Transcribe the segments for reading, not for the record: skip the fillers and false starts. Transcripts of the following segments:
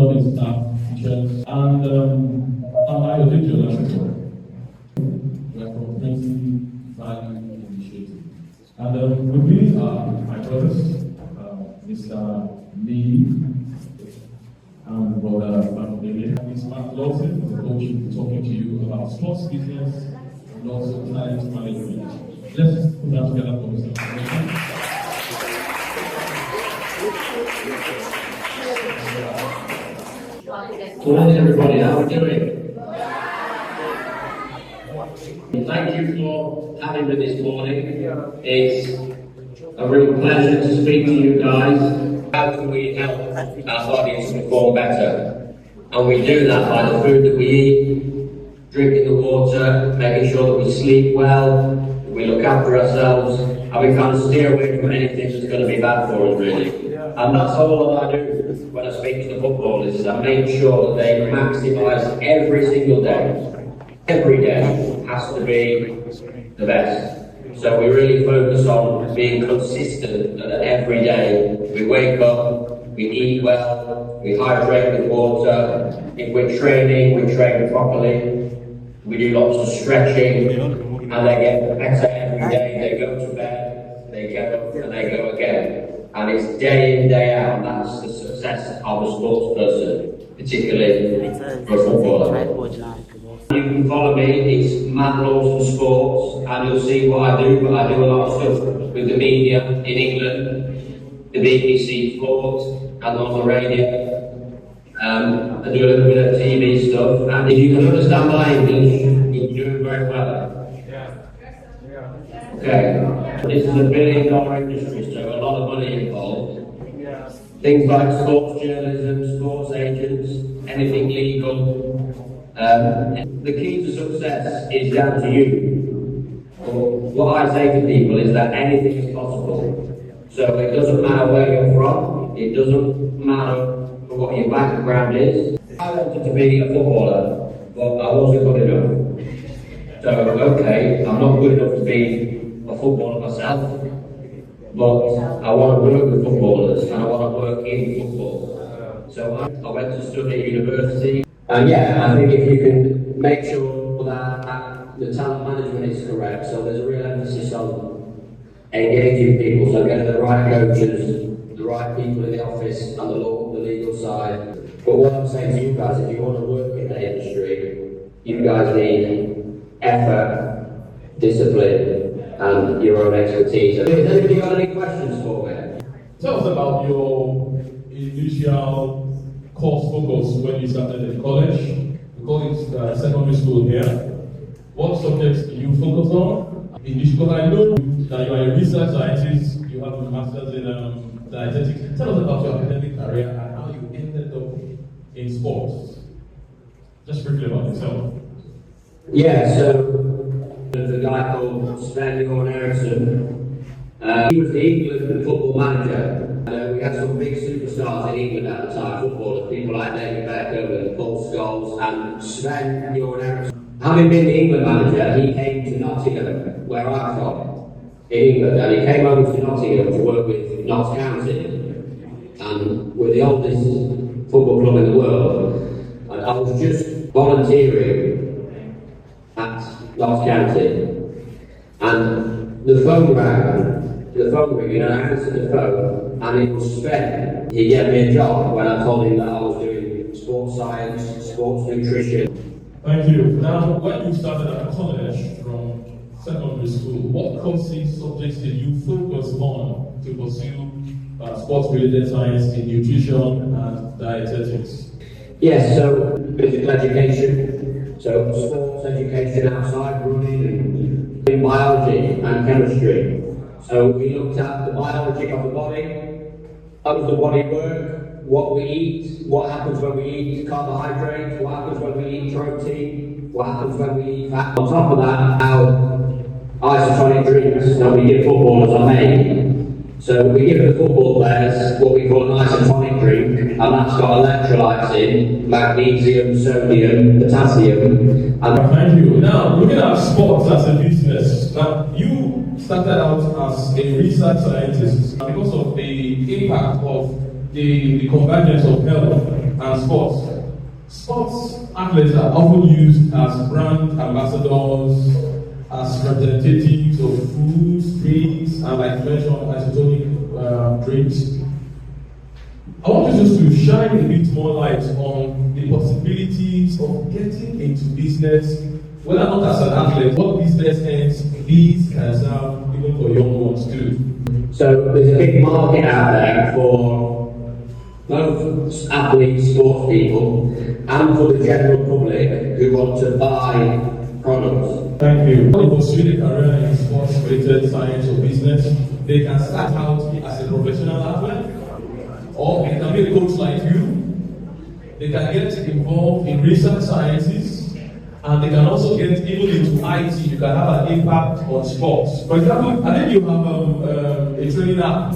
all the staff, teachers, and my auditor as well. We are from Princy Initiative. And with me are my brothers, Mr. Lee and Brother David. Mr. Lawson, the coach, will be talking to you about sports business and also talent management. Let's put that together for Mr. Good morning, everybody. How are we doing? Thank you for having me this morning. It's a real pleasure to speak to you guys. How can we help our bodies perform better? And we do that by the food that we eat, drinking the water, making sure that we sleep well, we look after ourselves, and we kind of steer away from anything that's going to be bad for us, really. And that's all that I do when I speak to the footballers, is I make sure that they maximise every single day. Every day has to be the best. So we really focus on being consistent that every day we wake up, we eat well, we hydrate with water. If we're training, we train properly. We do lots of stretching, and they get better every day. They go to bed, they get up and they go again. And it's day in, day out, and that's the success of a sports person, particularly for a footballer. You can follow me, it's Matt Lawson Sports, and you'll see what I do, but I do a lot of stuff with the media in England, the BBC Sport, and on the radio. I do a little bit of TV stuff, and if you can understand my English, you're doing very well. Okay, this is $1 billion industry, so a lot of money involved. Things like sports journalism, sports agents, anything legal. The key to success is down to you. What I say to people is that anything is possible. So it doesn't matter where you're from, it doesn't matter what your background is. I wanted to be a footballer, but I wasn't good enough. So, okay, I'm not good enough to be a footballer myself, but I want to work with footballers and I want to work in football. So I went to study at university. And I think if you can make sure that the talent management is correct, so there's a real emphasis on engaging people, so getting the right coaches, the right people in the office and the legal side. But what I'm saying to you guys, if you want to work in the industry, you guys need effort, discipline, and your own expertise. Has anybody got any questions for me? Tell us about your initial course focus when you started in college. We call it secondary school here. What subjects do you focus on? Because I know that you are a research scientist, you have a master's in dietetics. Tell us about your academic career and how you ended up in sports. Just briefly about yourself. So there's a guy called Sven Eriksson. He was the England football manager. We had some big superstars in England at the time, footballers, people like David Beckham and Paul Scholes and Sven Eriksson. Having been the England manager, he came to Nottingham, where I'm from, in England, and he came over to Nottingham to work with Notts County, and we're the oldest football club in the world. And I was just volunteering at Notts County, and the phone rang, and I answered the phone, and it was Sven. He gave me a job when I told him that I was doing sports science, sports nutrition. Thank you. Now, when you started at college from secondary school, what courses, subjects did you focus on to pursue sports-related science in nutrition and dietetics? Yes, so physical education, so sports education outside, running, and in biology and chemistry. So we looked at the biology of the body, how does the body work, what we eat, what happens when we eat carbohydrates, what happens when we eat protein, what happens when we eat fat. On top of that, how isotonic drinks that we give footballers are made. So we give the football players what we call an isotonic drink, and that's got electrolytes in, magnesium, sodium, potassium. And thank you. Now, looking at sports as a business, now you started out as a research scientist because of the impact of the convergence of health and sports. Sports athletes are often used as brand ambassadors, as representatives of foods, drinks, and like you mentioned, isotonic drinks. I want you just to shine a bit more light on the possibilities of getting into business, whether not as an athlete, what business ends these can serve even for young ones too. So there's a big market out there for both athletes, sports people, and for the general public who want to buy products. Thank you. When you pursue a career in sports-related science or business, they can start out as a professional athlete, or they can be a coach like you. They can get involved in research sciences, and they can also get even into IT. You can have an impact on sports. For example, I think you have a training app.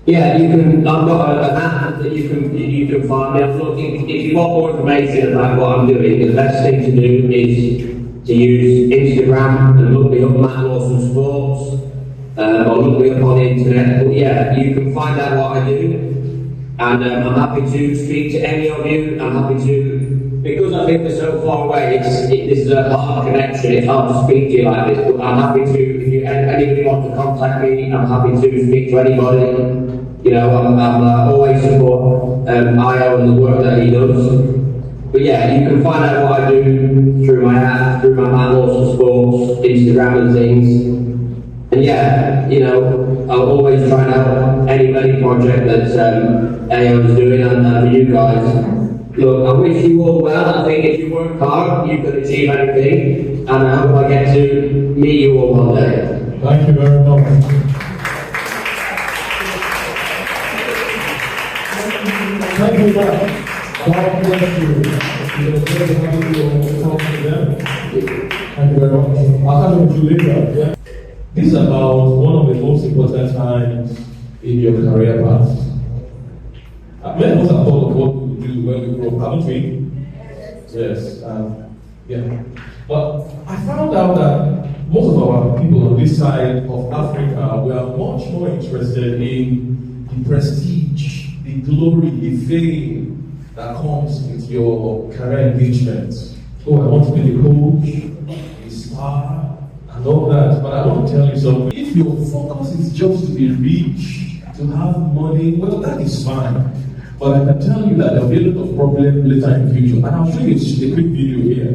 Yeah, you can. I've got an app that you can find me. I'm looking. If you want more information about what I'm doing, the best thing to do is to use Instagram and look me up, Matt Lawson Sports, or look me up on the internet. But yeah, you can find out what I do, and I'm happy to speak to any of you. I'm happy to, because I think we're so far away. This is a hard connection. It's hard to speak to you like this, but I'm happy to. If anybody wants to contact me, I'm happy to speak to anybody. You know, I'm always support Io and the work that he does. But yeah, you can find out what I do through my app, through my Matt Lawson Sports, Instagram and things. And yeah, you know, I'll always try and help any project that Io is doing, and for you guys. Look, I wish you all well. I think if you work hard, you can achieve anything. And I hope I get to meet you all one day. Thank you very much. Thank you, Matt. God bless you. It was very happy to talk to them. Thank you very much. I'll come with you later. Yeah? This is about one of the most important times in your career path. Many of us have thought of what we would do when we grow up, haven't we? Yes. Yeah. But I found out that most of our people on this side of Africa were much more interested in the prestige, the glory, the fame that comes with your career engagement. Oh, I want to be the coach, the star, and all that. But I want to tell you something. If your focus is just to be rich, to have money, well, that is fine. But I can tell you that there will be a lot of problems later in the future. And I'll show you a quick video here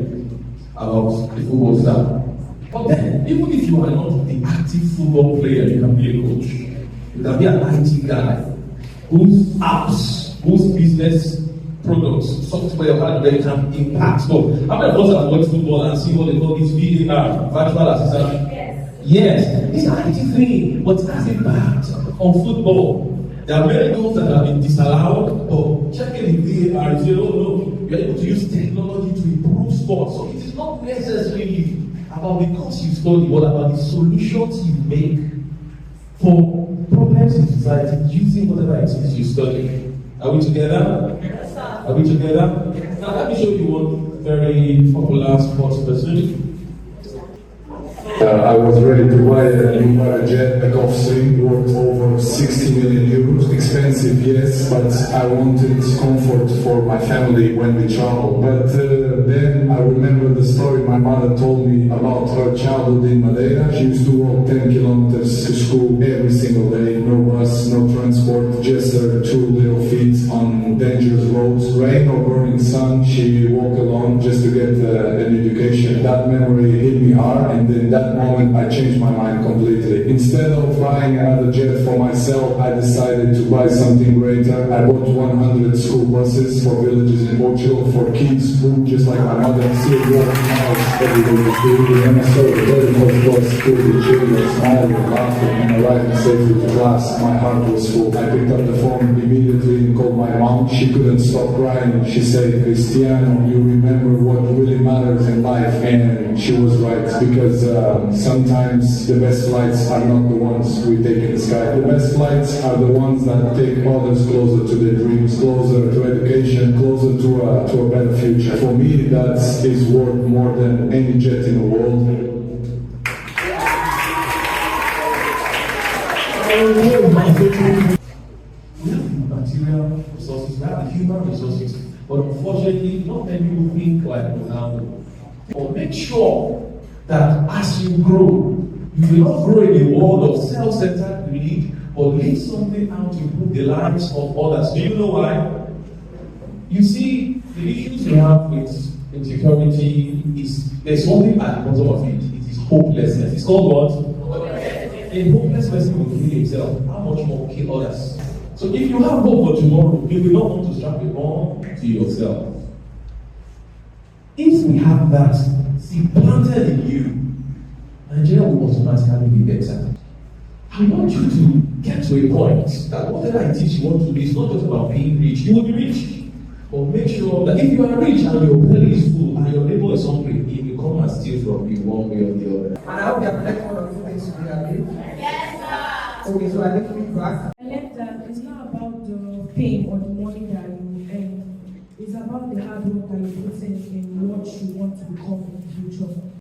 about the football star. But then, even if you are not the active football player, you can be a coach. You can be an IT guy whose apps, whose business products, software, or hardware can impact. So, how many of us have watched football and see what they call this VAR, virtual assistant? Yes, it's an IT thing, but it has impact on football. There are many goals that have been disallowed, but checking the VAR and say, oh no, you're able to use technology to improve sports. So it is not necessarily about the course you study, but about the solutions you make for problems in society using whatever it is you study. Are we together? Yes, sir. Are we together? Now let me show you one very popular sports person. I was ready to buy a new jet, a Gulfstream, worth over 60 million euros. Expensive, yes, but I wanted comfort for my family when we travel. But then I remember the story my mother told me about her childhood in Madeira. She used to walk 10 kilometers to school every single day. No bus, no transport, just her two little feet on dangerous roads. Rain or burning sun, she walked alone just to get an education. That memory hit me hard, and then that moment I changed my mind completely. Instead of buying another jet for myself, I decided to buy something greater. I bought 100 school buses for villages in Portugal for kids who, just like my mother, still walk miles every day to school. When I saw the very first bus filled with children smiling and laughing and arriving safely to class, my heart was full. I picked up the phone immediately and called my mom. She couldn't stop crying. She said, "Cristiano, you remember what really matters in life." And she was right, because sometimes the best flights are not the ones we take in the sky. The best flights are the ones that take others closer to their dreams, closer to education, closer to a better future. For me, that is worth more than any jet in the world. resources. But unfortunately, not many people think like Ronaldo. But make sure that as you grow, you will not grow in a world of self-centered greed, but leave something out to improve the lives of others. Do you know why? You see, the issues we have with insecurity is there's something at the bottom of it. It is hopelessness. It's called what? A hopeless person will kill himself. How much more kill others? So if you have hope for tomorrow, you will not want to strap a bomb to yourself. If we have that seed planted in you, Nigeria will automatically be better. I want you to get to a point that whatever it is you want to do is not just about being rich. You will be rich. But make sure that if you are rich and your belly is full and your neighbor is hungry, he will come and steal from you one way or the other. And I hope you have left one of the things to be agreed. Yes, sir. Okay, so I let me back. I left that it's not about the fame or the money that you earn. It's about the hard work that you put in what you want to become in the future.